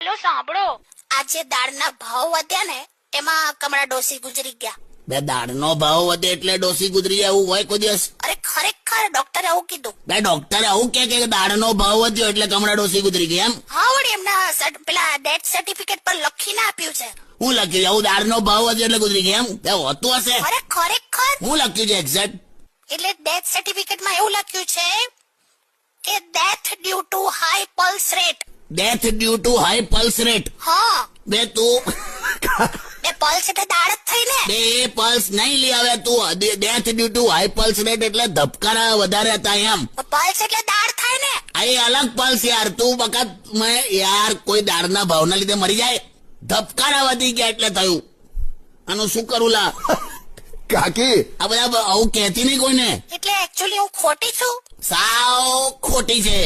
લો સાંભળો, આજે દાળના ભાવ વધ્યા ને એમાં કમળા ડોસી ગુજરી ગયા. બે દાળનો ભાવ વધે એટલે ડોસી ગુજરી જાય એવું હોય કોઈ દિવસ? અરે ખરેખર ડોક્ટરે આવું કીધું. બે ડોક્ટરે આવું કે દાળનો ભાવ વધ્યો એટલે કમળા ડોસી ગુજરી ગઈ એમ? હા વળી એમના પેલા ડેથ સર્ટિફિકેટ પર લખીને આપ્યું છે. હું લખ્યું? આવું દાળનો ભાવ વધ્યો એટલે ગુજરી ગઈ એમ? બે હોતું હશે. અરે ખરેખર હું લખ્યું છે એક્ઝેક્ટ? એટલે ડેથ સર્ટિફિકેટમાં એવું લખ્યું છે કે death due to high pulse rate. Death due to high pulse rate. હા બે તું એ પલ્સ એટલે દાળ જ થઈ ને. બે પલ્સ નહીં લી આવે તું. Death due to high pulse rate એટલે ધબકારા વધારે હતા એમ? પલ્સ એટલે દાળ થાય ને. આ એ અલગ પલ્સ યાર. તું વખત મેં યાર કોઈ દાળના ભાવના લીધે મરી જાય? ધબકારા વધી ગયા એટલે થયું. આનું શું કરું લા? કાકી આ બધા આવું કહેતી નહીં કોઈને. એટલે એકચ્યુઅલી હું ખોટી છું. સાવ ખોટી છે.